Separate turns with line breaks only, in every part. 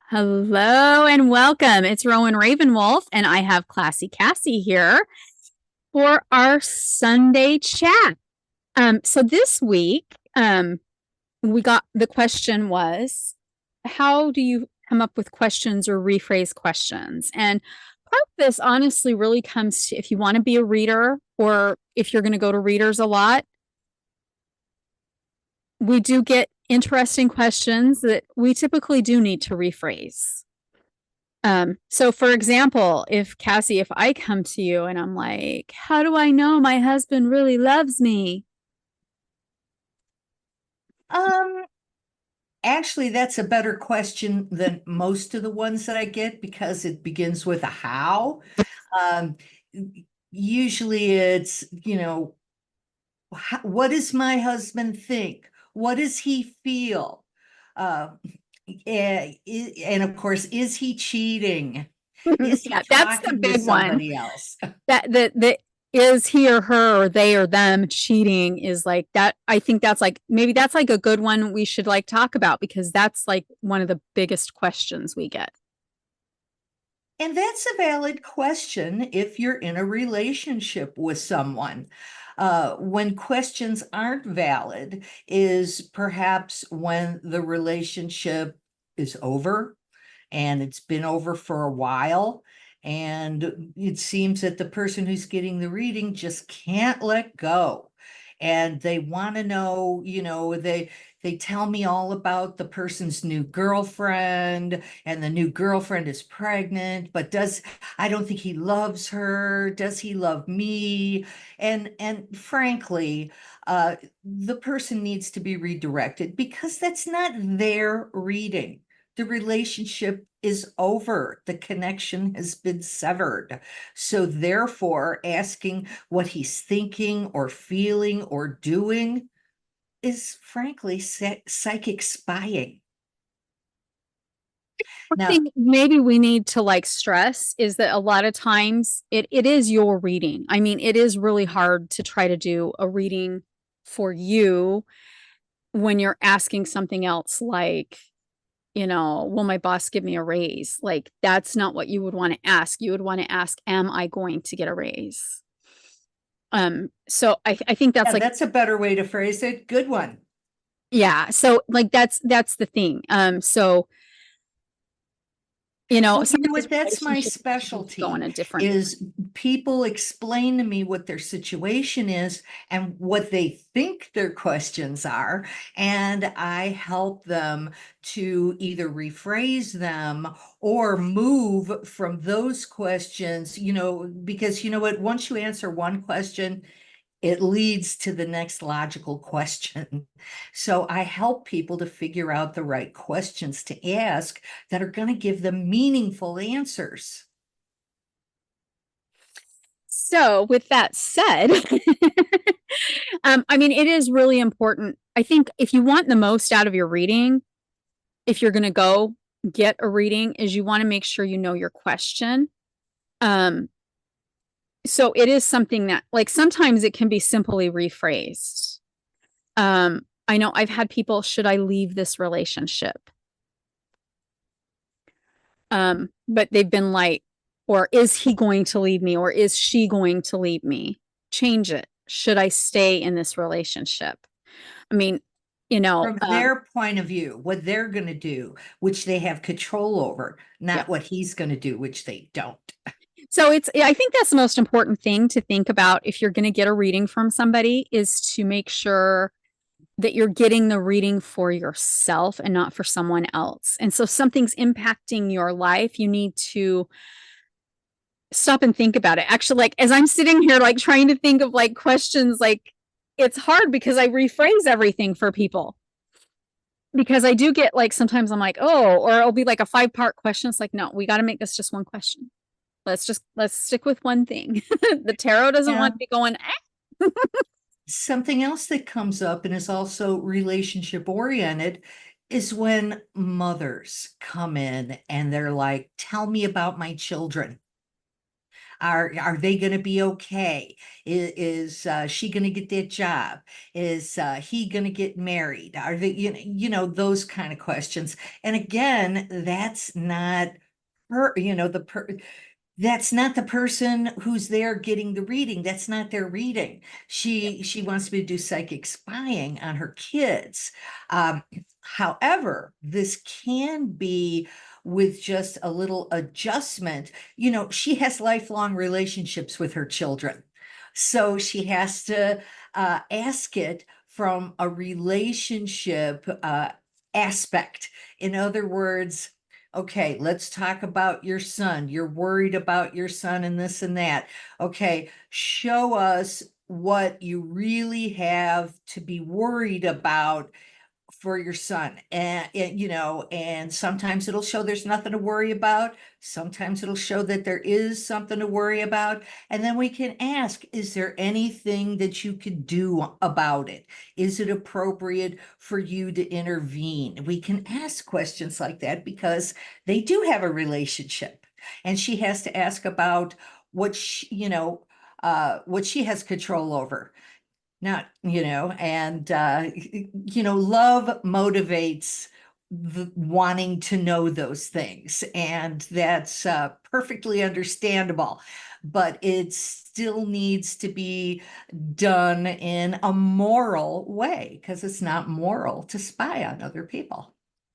Hello and welcome. It's Rowan Ravenwolf, and I have ClassyKassy here for our Sunday chat. So this week, we got the question was, how do you come up with questions or rephrase questions? And part of this honestly really comes to if you want to be a reader or if you're going to go to readers a lot, we do get interesting questions that we typically do need to rephrase. So for example, if I come to you and I'm like, how do I know my husband really loves me?
Um, Actually, that's a better question than most of the ones that I get because it begins with a how. Um, Usually it's, what does my husband think? What does he feel? Uh, and of course, is he cheating? Is he
Yeah, that's the
talking to
big one.
somebody else?
That is he or her or they or them cheating is like that. I think that's like maybe that's like a good one we should like talk about because that's like one of the biggest questions we get.
And that's a valid question if you're in a relationship with someone. When questions aren't valid is perhaps when the relationship is over and it's been over for a while. And it seems that the person who's getting the reading just can't let go. And they want to know, they tell me all about the person's new girlfriend, and the new girlfriend is pregnant, but I don't think he loves her. Does he love me? And frankly, the person needs to be redirected because that's not their reading. The relationship is over. The connection has been severed. So therefore, asking what he's thinking or feeling or doing is frankly psychic spying.
One
Now,
thing maybe we need to like stress is that a lot of times it is your reading. I mean, it is really hard to try to do a reading for you when you're asking something else like, will my boss give me a raise? Like, that's not what you would want to ask. You would want to ask, am I going to get a raise? So I think that's
yeah,
like,
that's a better way to phrase it. Good one.
yeah. So like that's the thing.
Well, you know
sometimes
what? That's my
relationships go in
specialty
a different.
is people explain to me what their situation is and what they think their questions are. And I help them to either rephrase them or move from those questions, because you know what? Once you answer one question, it leads to the next logical question. So I help people to figure out the right questions to ask that are going to give them meaningful answers.
So with that said, I mean, it is really important. I think if you want the most out of your reading, if you're going to go get a reading, is you want to make sure you know your question. Um, so it is something that like sometimes it can be simply rephrased. I know I've had people, should I leave this relationship? But they've been like, or is he going to leave me? Or is she going to leave me? Change it. Should I stay in this relationship? I mean, you know,
From
um,
their point of view, what they're going to do, which they have control over,
yeah.
not what he's going to do, which they don't.
So I think that's the most important thing to think about if you're going to get a reading from somebody is to make sure that you're getting the reading for yourself and not for someone else. And so if something's impacting your life, you need to stop and think about it. Actually, like as I'm sitting here, like trying to think of like questions, like it's hard because I rephrase everything for people. Because I do get like sometimes I'm like, oh, or it'll be like a 5-part question. It's like, no, we got to make this just one question. Let's stick with one thing. The tarot doesn't
Yeah.
want to be going,
Something else that comes up and is also relationship oriented is when mothers come in and they're like, tell me about my children. Are they going to be okay? Is she going to get that job? Is he going to get married? Are they, those kind of questions. And again, that's not her, that's not the person who's there getting the reading. That's not their reading. She wants me to do psychic spying on her kids. However, this can be with just a little adjustment. She has lifelong relationships with her children. So she has to ask it from a relationship aspect. In other words, okay, let's talk about your son. You're worried about your son and this and that. Okay, show us what you really have to be worried about for your son. And sometimes it'll show there's nothing to worry about. Sometimes it'll show that there is something to worry about. And then we can ask, is there anything that you could do about it? Is it appropriate for you to intervene? We can ask questions like that because they do have a relationship. And she has to ask about what what she has control over. Not, and love motivates wanting to know those things, and that's perfectly understandable, but it still needs to be done in a moral way, because it's not moral to spy on other people.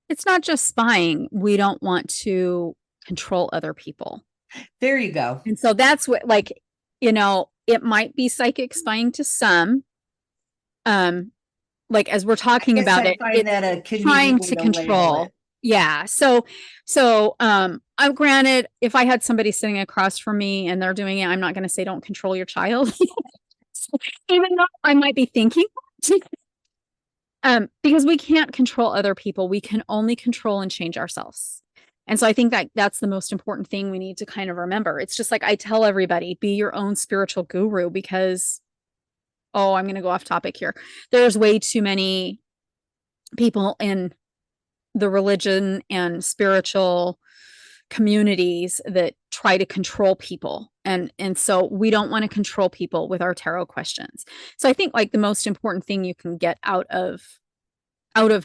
It's not just spying. We don't want to control other people.
There you go.
And so that's what, it might be psychic spying to some. Like as we're
I
talking
guess
about
I
it,
find
it's
that a convenient
trying
way
to
to label
control.
it.
Yeah. So I'm granted, if I had somebody sitting across from me and they're doing it, I'm not going to say don't control your child. Even though I might be thinking because we can't control other people. We can only control and change ourselves. And so I think that that's the most important thing we need to kind of remember. It's just like I tell everybody, be your own spiritual guru, because I'm going to go off topic here. There's way too many people in the religion and spiritual communities that try to control people. And so we don't want to control people with our tarot questions. So I think like the most important thing you can get out of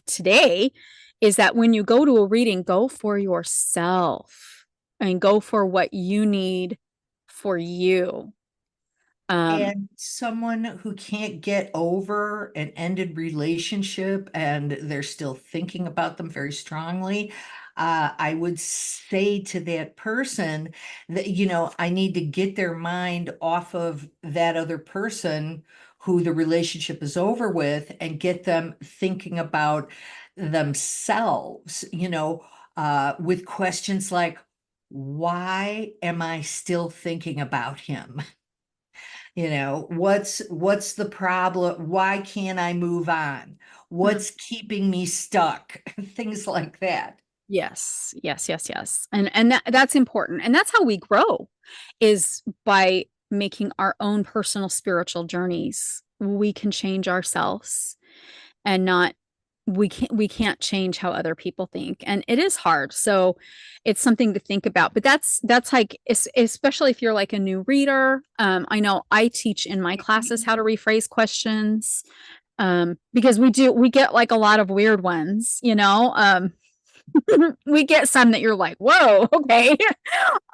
today is that when you go to a reading, go for yourself. I mean, go for what you need for you.
And someone who can't get over an ended relationship and they're still thinking about them very strongly, I would say to that person that, I need to get their mind off of that other person who the relationship is over with and get them thinking about themselves, with questions like, why am I still thinking about him? What's the problem? Why can't I move on?
Mhm.
What's keeping me stuck? Things like that.
Yes, yes, yes, yes. And that's important. And that's how we grow, is by making our own personal spiritual journeys. We can change ourselves and not we can't change how other people think. And it is hard. So it's something to think about. But that's like especially if you're like a new reader. I know I teach in my classes how to rephrase questions. Because we get like a lot of weird ones, we get some that you're like, whoa, okay.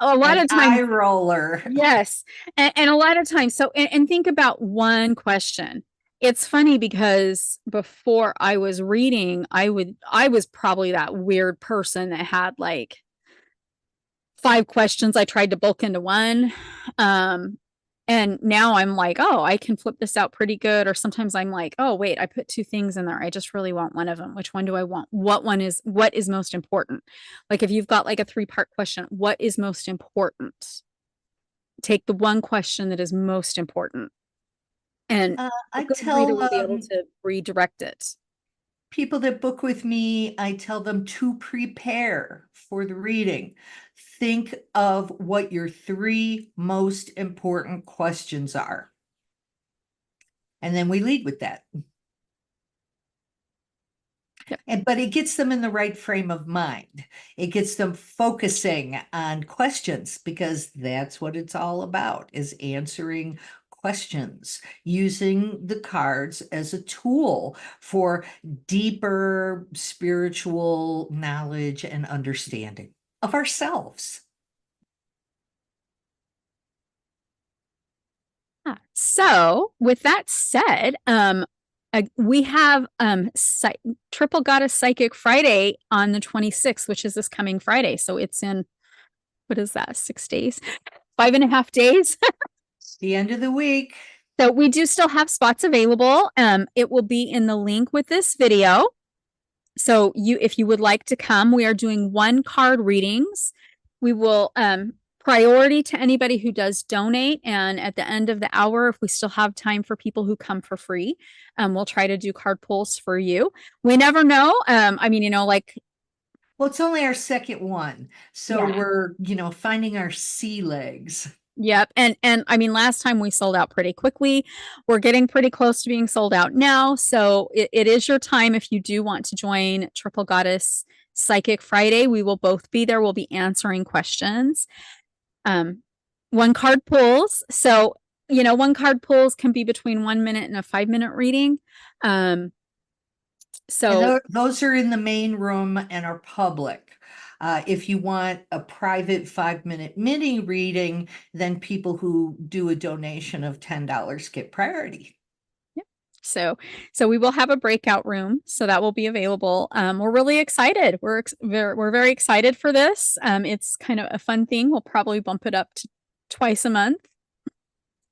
A lot
An
of times,
eye roller.
yes. And a lot of times, so, and think about one question. It's funny because before I was reading, I was probably that weird person that had like 5 questions I tried to bulk into one. And now I'm like, oh, I can flip this out pretty good. Or sometimes I'm like, oh, wait, I put 2 things in there. I just really want one of them. Which one do I want? What is most important? Like if you've got like a 3-part question, what is most important? Take the one question that is most important. And a
I
good reader
tell
will be able to redirect it.
people that book with me, I tell them to prepare for the reading. Think of what your 3 most important questions are. And then we lead with that.
Yep.
But it gets them in the right frame of mind. It gets them focusing on questions because that's what it's all about, is answering questions, using the cards as a tool for deeper spiritual knowledge and understanding of ourselves.
So with that said, we have Triple Goddess Psychic Friday on the 26th, which is this coming Friday. So it's in, what is that, 6 days, 5.5 days.
The end of the week.
So we do still have spots available. It will be in the link with this video. So if you would like to come, we are doing 1 card readings. We will priority to anybody who does donate. And at the end of the hour, if we still have time for people who come for free, we'll try to do card pulls for you. We never know. I mean, like,
well, it's only our second one. So
yeah.
we're, finding our sea legs.
Yep. And I mean, last time we sold out pretty quickly. We're getting pretty close to being sold out now. So it is your time if you do want to join Triple Goddess Psychic Friday. We will both be there. We'll be answering questions. 1 card pulls. So, 1 card pulls can be between 1 minute and a 5-minute reading.
And those are in the main room and are public. If you want a private 5-minute mini reading, then people who do a donation of $10 get priority.
Yep. So we will have a breakout room, so that will be available. We're really excited. We're very excited for this. It's kind of a fun thing. We'll probably bump it up to twice a month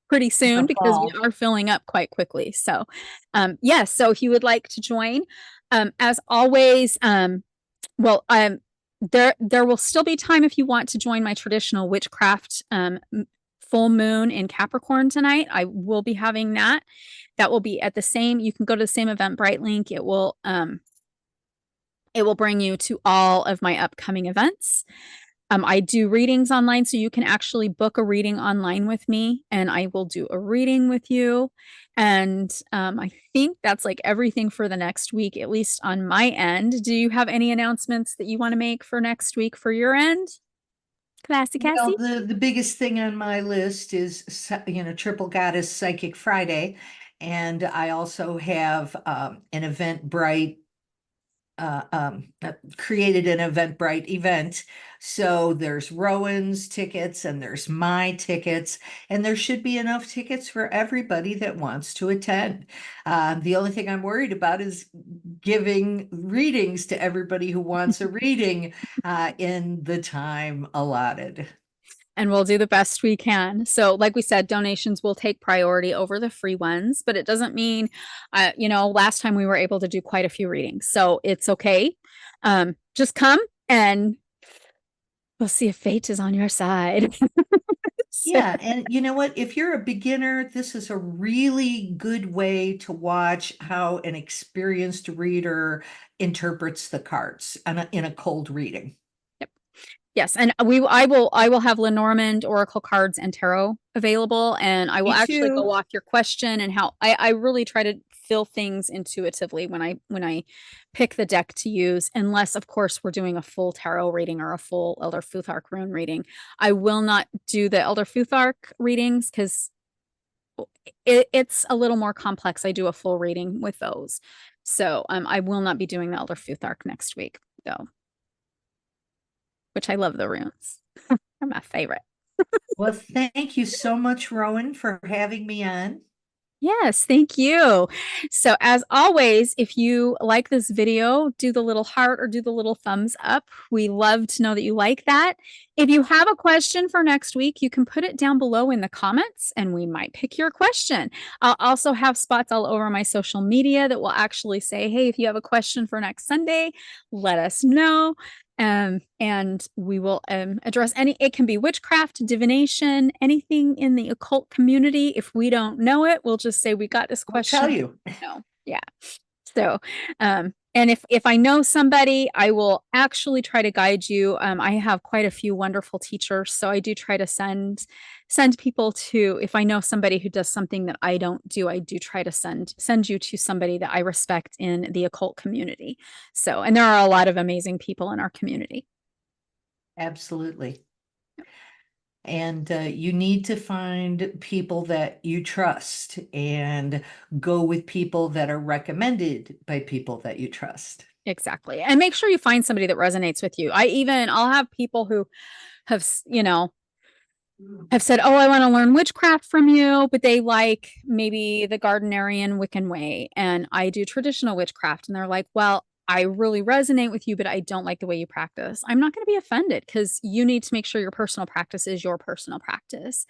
pretty soon because we are filling up quite quickly. So, yes. So if you would like to join, as always, there will still be time if you want to join my traditional witchcraft full moon in Capricorn tonight. I will be having that. That will be at the same, you can go to the same Eventbrite link. It will bring you to all of my upcoming events. I do readings online, so you can actually book a reading online with me, and I will do a reading with you. And I think that's like everything for the next week, at least on my end. Do you have any announcements that you want to make for next week for your end? ClassyKassy?
Well, the biggest thing on my list is, Triple Goddess Psychic Friday. And I also have an Eventbrite, created an Eventbrite event. So there's Rowan's tickets and there's my tickets, and there should be enough tickets for everybody that wants to attend. The only thing I'm worried about is giving readings to everybody who wants a reading in the time allotted.
And we'll do the best we can. So like we said, donations will take priority over the free ones, but it doesn't mean, last time we were able to do quite a few readings. So it's okay. Just come and we'll see if fate is on your side.
Yeah, and you know what? If you're a beginner, this is a really good way to watch how an experienced reader interprets the cards in a cold reading.
Yep. Yes, and I will have Lenormand Oracle cards and tarot available, and I will actually go off your question and how I really try to fill things intuitively when I pick the deck to use, unless of course we're doing a full tarot reading or a full Elder Futhark rune reading. I will not do the Elder Futhark readings because it's a little more complex. I do a full reading with those. So I will not be doing the Elder Futhark next week though, which I love the runes. They're my favorite.
Well, thank you so much, Rowan, for having me on.
Yes, thank you. So as always, if you like this video, do the little heart or do the little thumbs up. We love to know that you like that. If you have a question for next week, you can put it down below in the comments and we might pick your question. I'll also have spots all over my social media that will actually say, hey, if you have a question for next Sunday, let us know. And we will address it can be witchcraft, divination, anything in the occult community. If we don't know it, we'll just say we got this question.
I'll tell you.
No, yeah. So And if I know somebody, I will actually try to guide you. I have quite a few wonderful teachers, so I do try to send people to, if I know somebody who does something that I don't do, I do try to send you to somebody that I respect in the occult community. So, and there are a lot of amazing people in our community.
Absolutely. And you need to find people that you trust and go with people that are recommended by people that you trust.
Exactly. And make sure you find somebody that resonates with you. I'll have people who have, have said, "Oh, I want to learn witchcraft from you," but they like maybe the Gardnerian Wiccan way, and I do traditional witchcraft, and they're like, "Well, I really resonate with you, but I don't like the way you practice." I'm not going to be offended because you need to make sure your personal practice is your personal practice.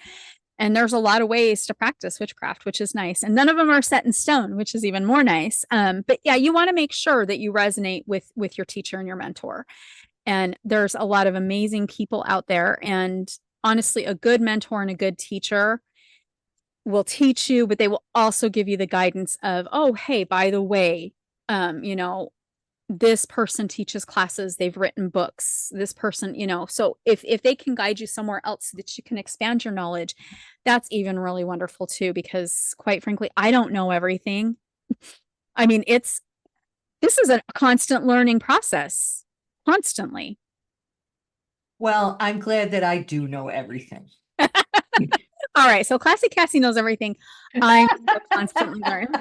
And there's a lot of ways to practice witchcraft, which is nice. And none of them are set in stone, which is even more nice. But yeah, you want to make sure that you resonate with your teacher and your mentor. And there's a lot of amazing people out there. And honestly, a good mentor and a good teacher will teach you, but they will also give you the guidance of, oh, hey, by the way, this person teaches classes, they've written books, this person, so if they can guide you somewhere else so that you can expand your knowledge, that's even really wonderful too, because quite frankly, I don't know everything. I mean, this is a constant learning process, constantly.
Well, I'm glad that I do know everything.
All right, so ClassyKassy knows everything. I'm constantly learning.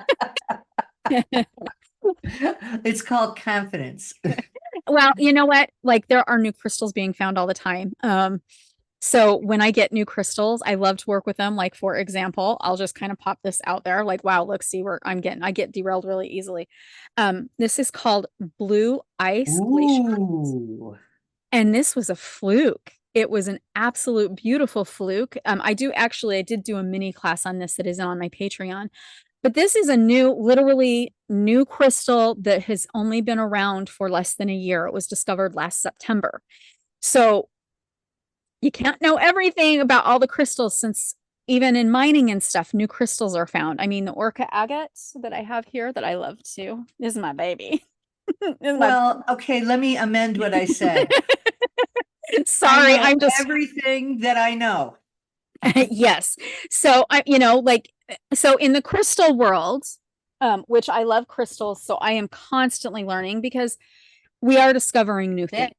It's called confidence.
Well, you know what? Like there are new crystals being found all the time. So when I get new crystals, I love to work with them. Like for example, I'll just kind of pop this out there. Like, wow, look, see where I get derailed really easily. This is called blue ice glacier.
Ooh.
And this was a fluke. It was an absolute beautiful fluke. I did do a mini class on this that is on my Patreon. But this is a literally new crystal that has only been around for less than a year. It was discovered last September. So you can't know everything about all the crystals, since even in mining and stuff, new crystals are found. I mean, the orca agate that I have here that I love too is my baby.
Well, okay, let me amend what I said.
Sorry,
I know
I'm just
everything that I know.
yes. So so in the crystal world, which I love crystals, so I am constantly learning because we are discovering new things.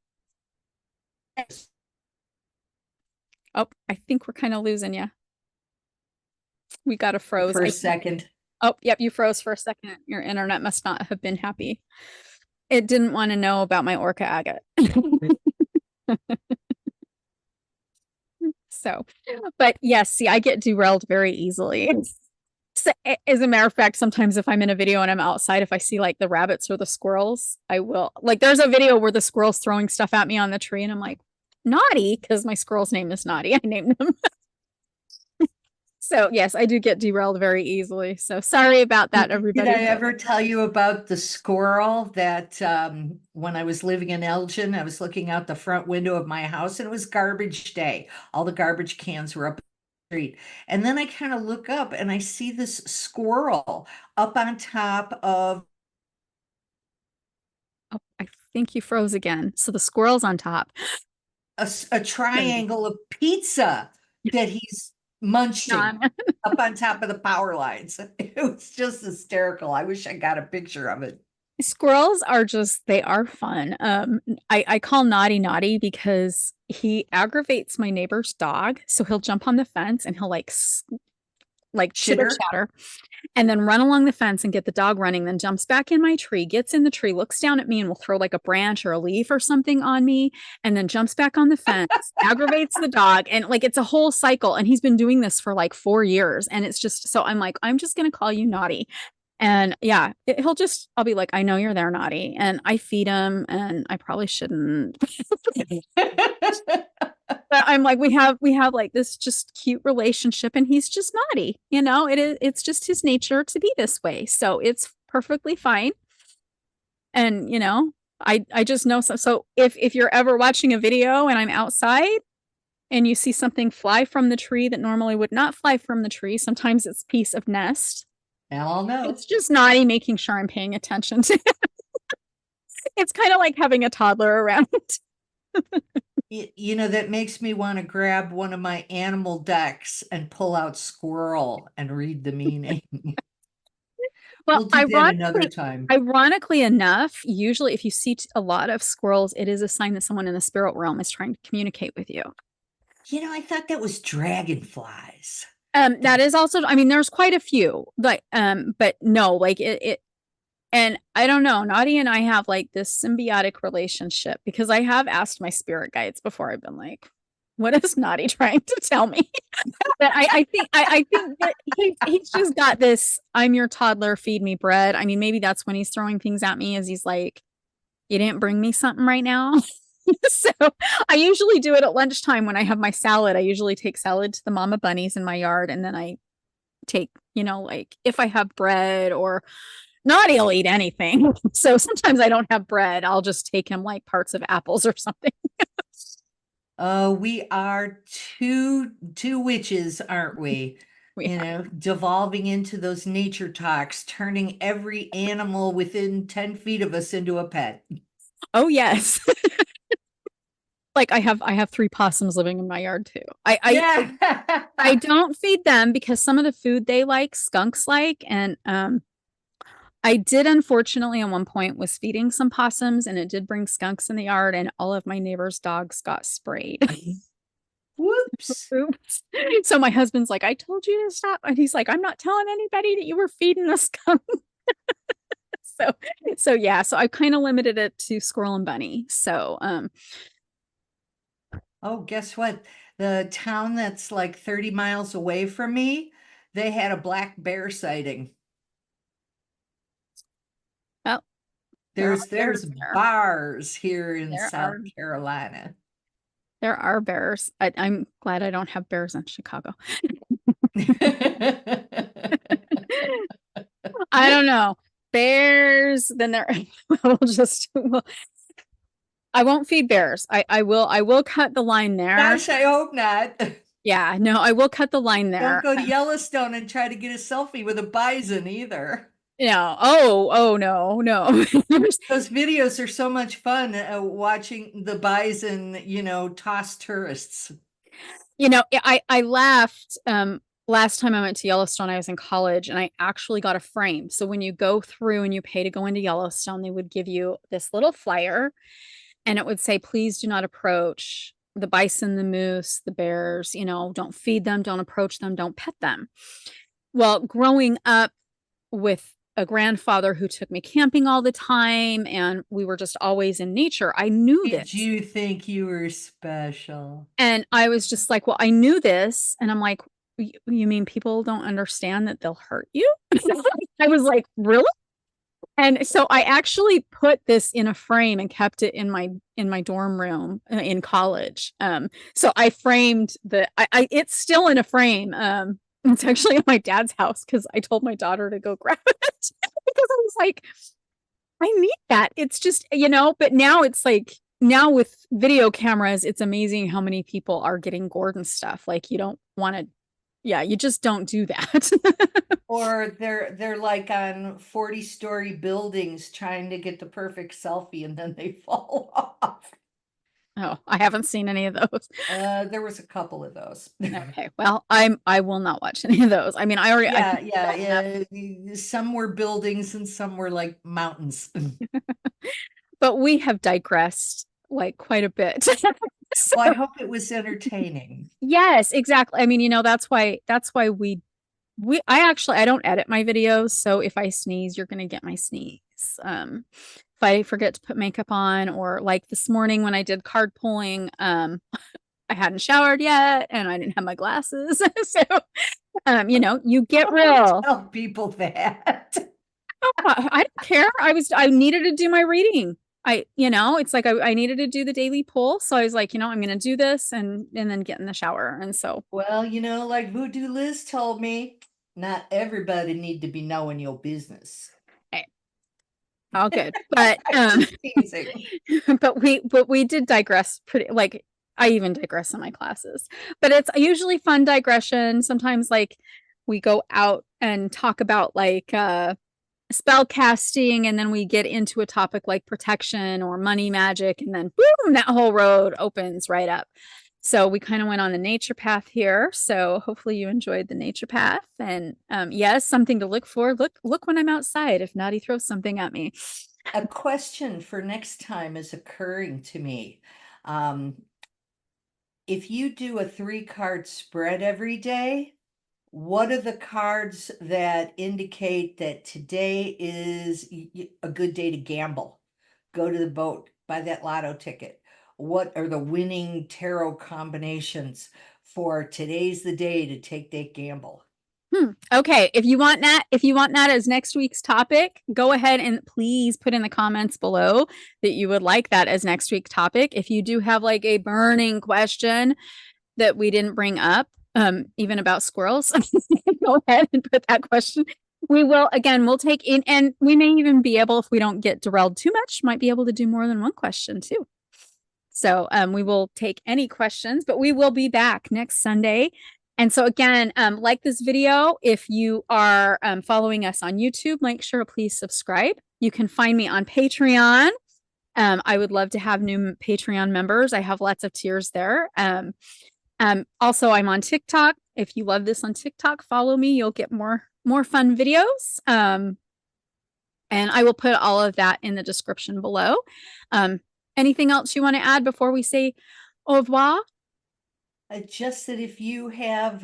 Oh, I think we're kind of losing you. We got a froze.
For a second.
Oh, yep, you froze for a second. Your internet must not have been happy. It didn't want to know about my orca agate. So, but yes, see, I get derailed very easily. So, as a matter of fact, sometimes if I'm in a video and I'm outside, if I see like the rabbits or the squirrels, I will like, there's a video where the squirrel's throwing stuff at me on the tree and I'm like, Naughty, because my squirrel's name is Naughty. I named him. So yes, I do get derailed very easily. So sorry about that, everybody.
Did I ever tell you about the squirrel that when I was living in Elgin, I was looking out the front window of my house and it was garbage day. All the garbage cans were up the street. And then I kind of look up and I see this squirrel up on top of
Oh, I think you froze again. So the squirrel's on top.
a triangle of pizza that he's munching up on top of the power lines. It was just hysterical. I wish I got a picture of it.
Squirrels are they are fun. I call Naughty because he aggravates my neighbor's dog. So he'll jump on the fence and he'll like chitter chatter and then run along the fence and get the dog running, then jumps back in my tree, gets in the tree, looks down at me and will throw like a branch or a leaf or something on me, and then jumps back on the fence, aggravates the dog. And like, it's a whole cycle. And he's been doing this for like 4 years. And it's just, so I'm like, I'm just going to call you Naughty. And yeah, I'll be like, I know you're there, Naughty. And I feed him and I probably shouldn't. But I'm like, we have like this just cute relationship and he's just naughty, it's just his nature to be this way. So it's perfectly fine. And I just know so if you're ever watching a video and I'm outside and you see something fly from the tree that normally would not fly from the tree, sometimes it's a piece of nest.
I'll know.
It's just Naughty making sure I'm paying attention to it. It's kind of like having a toddler around.
That makes me want to grab one of my animal decks and pull out squirrel and read the meaning.
Well,
We'll do that another time.
ironically enough, usually if you see a lot of squirrels, it is a sign that someone in the spirit realm is trying to communicate with you.
I thought that was dragonflies.
That is also, I mean, there's quite a few, but no, like it, and I don't know, Nadia and I have like this symbiotic relationship because I have asked my spirit guides before. I've been like, what is Naughty trying to tell me? But I think that he's just got this, I'm your toddler, feed me bread. I mean, maybe that's when he's throwing things at me, is he's like, you didn't bring me something right now. So I usually do it at lunchtime when I have my salad. I usually take salad to the mama bunnies in my yard, and then I take, like if I have bread, or Naughty will eat anything. So sometimes I don't have bread. I'll just take him like parts of apples or something.
We are two witches, aren't we? Devolving into those nature talks, turning every animal within 10 feet of us into a pet.
Oh yes. Like I have 3 possums living in my yard too. I don't feed them because some of the food they like, skunks like, and I did unfortunately at one point was feeding some possums, and it did bring skunks in the yard, and all of my neighbors' dogs got sprayed.
Whoops.
Oops. So my husband's like, I told you to stop. And he's like, I'm not telling anybody that you were feeding the skunk. So yeah, so I kind of limited it to squirrel and bunny. So
Oh, guess what? The town that's like 30 miles away from me, they had a black bear sighting.
well,
There's bars here in
There
South
are
Carolina.
there are bears. I'm glad I don't have bears in Chicago. I don't know. Bears, then they're I won't feed bears. I will cut the line there.
Gosh, I hope not.
Yeah, no, I will cut the line there.
Don't go to Yellowstone and try to get a selfie with a bison either.
Yeah. Oh no, no.
Those videos are so much fun, watching the bison, toss tourists.
I laughed last time I went to Yellowstone. I was in college, and I actually got a frame. So when you go through and you pay to go into Yellowstone, they would give you this little flyer, and it would say, please do not approach the bison, the moose, the bears, don't feed them, don't approach them, don't pet them. Well, growing up with a grandfather who took me camping all the time, and we were just always in nature, I knew this.
Did you think you were special?
And I was just like, well, I knew this. And I'm like, you mean people don't understand that they'll hurt you? I was like, really? And so I actually put this in a frame and kept it in my dorm room in college. So I framed it's still in a frame. It's actually at my dad's house because I told my daughter to go grab it because I was like, I need that. It's just, but now it's like, now with video cameras, it's amazing how many people are getting gored and stuff. Like you don't want to, yeah, you just don't do that.
Or they're like on 40-story buildings trying to get the perfect selfie, and then they fall off.
Oh, I haven't seen any of those.
There was a couple of those.
Okay, well, I will not watch any of those. I mean, I already
yeah. Some were buildings and some were like mountains.
But we have digressed like quite a bit.
So, well, I hope it was entertaining.
Yes, exactly. I mean, that's why I don't edit my videos, so if I sneeze, you're gonna get my sneeze. If I forget to put makeup on, or like this morning when I did card pulling, I hadn't showered yet and I didn't have my glasses. So you get real.
Tell people that.
I don't care. I needed to do my reading. It's like I needed to do the daily pull. So I was like, I'm going to do this and then get in the shower. And so,
well, like Voodoo Liz told me, not everybody need to be knowing your business.
Hey, all good. But, but we did digress pretty, like I even digress in my classes, but it's usually fun digression. Sometimes like we go out and talk about like, spell casting, and then we get into a topic like protection or money magic, and then boom, that whole road opens right up. So we kind of went on the nature path here. So hopefully you enjoyed the nature path. And yes, something to look for. Look when I'm outside if Naughty throws something at me.
A question for next time is occurring to me. Um, if you do a 3-card spread every day, what are the cards that indicate that today is a good day to gamble? Go to the boat, buy that lotto ticket. What are the winning tarot combinations for today's the day to take that gamble?
Okay, if you want that as next week's topic, go ahead and please put in the comments below that you would like that as next week's topic. If you do have like a burning question that we didn't bring up, even about squirrels, go ahead and put that question. We'll take in, and we may even be able, if we don't get derailed too much, might be able to do more than one question too. So we will take any questions, but we will be back next Sunday. And so again, like this video, if you are following us on YouTube, make sure to please subscribe. You can find me on Patreon. I would love to have new Patreon members. I have lots of tiers there. Also, I'm on TikTok. If you love this on TikTok, follow me. You'll get more fun videos. And I will put all of that in the description below. Anything else you want to add before we say au revoir?
Just that if you have,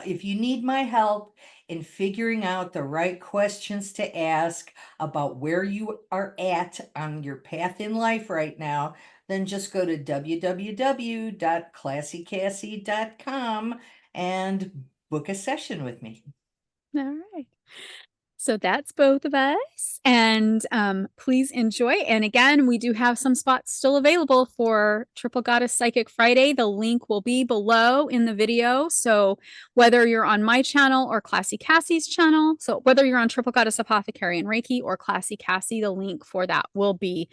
if you need my help in figuring out the right questions to ask about where you are at on your path in life right now, then just go to www.ClassyKassy.com and book a session with me.
All right. So that's both of us. And please enjoy. And again, we do have some spots still available for Triple Goddess Psychic Friday. The link will be below in the video. So whether you're on my channel or ClassyKassy's channel, so whether you're on Triple Goddess Apothecary and Reiki or ClassyKassy, the link for that will be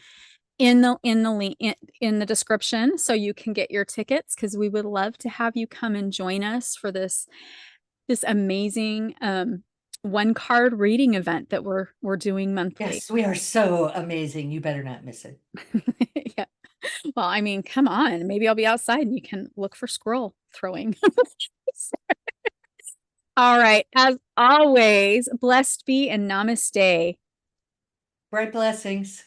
in the link in the description, so you can get your tickets, because we would love to have you come and join us for this amazing 1-card reading event that we're doing monthly.
Yes, we are so amazing. You better not miss it.
Yeah. Well, I mean, come on. Maybe I'll be outside and you can look for squirrel throwing. All right. As always, blessed be and namaste.
Bright blessings.